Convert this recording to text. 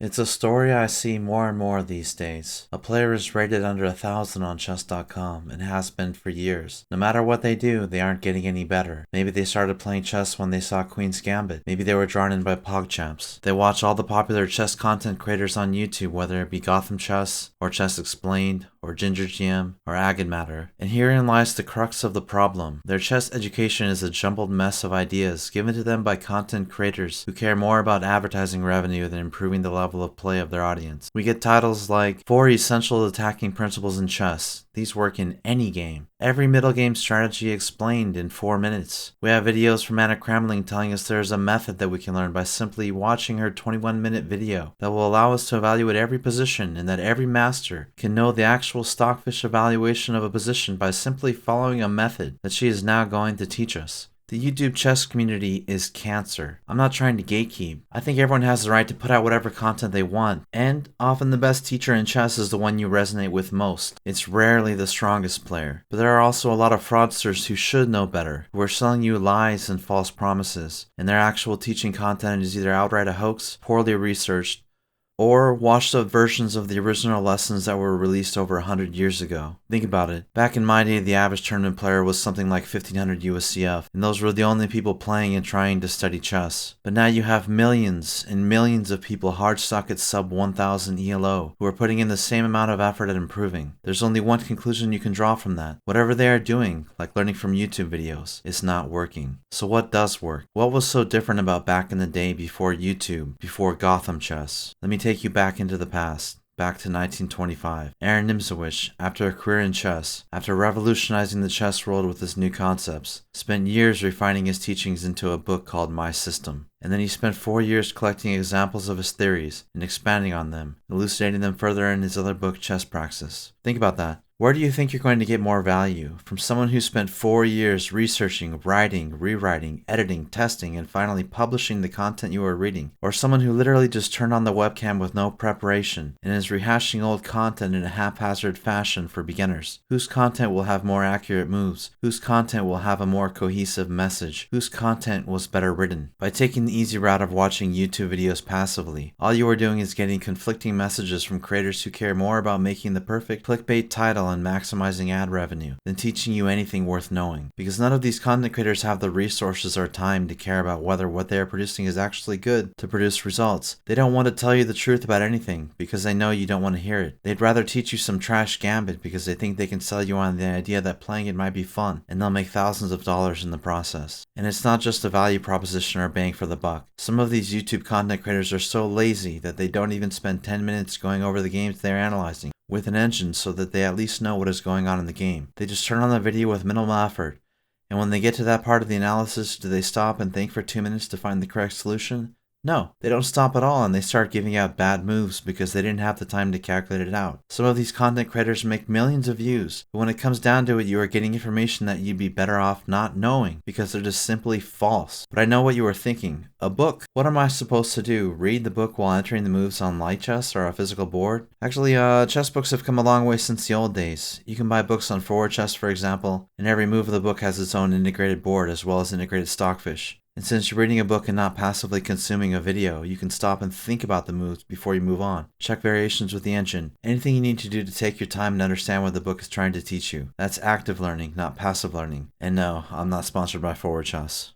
It's a story I see more and more these days. A player is rated under 1,000 on chess.com and has been for years. No matter what they do, they aren't getting any better. Maybe they started playing chess when they saw Queen's Gambit. Maybe they were drawn in by PogChamps. They watch all the popular chess content creators on YouTube, whether it be Gotham Chess, or Chess Explained, or Ginger GM, or Agate Matter. And herein lies the crux of the problem. Their chess education is a jumbled mess of ideas given to them by content creators who care more about advertising revenue than improving the level of play of their audience. We get titles like 4 Essential Attacking Principles in Chess. These work in any game. Every middle game strategy explained in 4 minutes. We have videos from Anna Kremling telling us there's a method that we can learn by simply watching her 21-minute video that will allow us to evaluate every position, and that every master can know the actual stockfish evaluation of a position by simply following a method that she is now going to teach us. The YouTube chess community is cancer. I'm not trying to gatekeep. I think everyone has the right to put out whatever content they want, and often the best teacher in chess is the one you resonate with most. It's rarely the strongest player. But there are also a lot of fraudsters who should know better, who are selling you lies and false promises, and their actual teaching content is either outright a hoax, poorly researched, or washed up versions of the original lessons that were released over 100 years ago. Think about it. Back in my day, the average tournament player was something like 1500 USCF, and those were the only people playing and trying to study chess. But now you have millions and millions of people hard stuck at sub 1000 ELO who are putting in the same amount of effort at improving. There's only one conclusion you can draw from that. Whatever they are doing, like learning from YouTube videos, is not working. So what does work? What was so different about back in the day before YouTube, before Gotham Chess? Let me take you back into the past. Back to 1925. Aaron Nimzowitsch, after a career in chess, after revolutionizing the chess world with his new concepts, spent years refining his teachings into a book called My System. And then he spent 4 years collecting examples of his theories and expanding on them, elucidating them further in his other book, Chess Praxis. Think about that. Where do you think you're going to get more value? From someone who spent 4 years researching, writing, rewriting, editing, testing, and finally publishing the content you are reading? Or someone who literally just turned on the webcam with no preparation and is rehashing old content in a haphazard fashion for beginners? Whose content will have more accurate moves? Whose content will have a more cohesive message? Whose content was better written? By taking the easy route of watching YouTube videos passively, all you are doing is getting conflicting messages from creators who care more about making the perfect clickbait title and maximizing ad revenue than teaching you anything worth knowing. Because none of these content creators have the resources or time to care about whether what they are producing is actually good to produce results. They don't want to tell you the truth about anything because they know you don't want to hear it. They'd rather teach you some trash gambit because they think they can sell you on the idea that playing it might be fun, and they'll make thousands of dollars in the process. And it's not just a value proposition or bang for the buck. Some of these YouTube content creators are so lazy that they don't even spend 10 minutes going over the games they're analyzing with an engine so that they at least know what is going on in the game. They just turn on the video with minimal effort, and when they get to that part of the analysis, do they stop and think for 2 minutes to find the correct solution? No, they don't stop at all, and they start giving out bad moves because they didn't have the time to calculate it out. Some of these content creators make millions of views, but when it comes down to it, you are getting information that you'd be better off not knowing because they're just simply false. But I know what you are thinking. A book? What am I supposed to do? Read the book while entering the moves on light chess or a physical board? Actually, chess books have come a long way since the old days. You can buy books on forward chess, for example, and every move of the book has its own integrated board as well as integrated stockfish. And since you're reading a book and not passively consuming a video, you can stop and think about the moves before you move on. Check variations with the engine. Anything you need to do to take your time and understand what the book is trying to teach you. That's active learning, not passive learning. And no, I'm not sponsored by Forward Chess.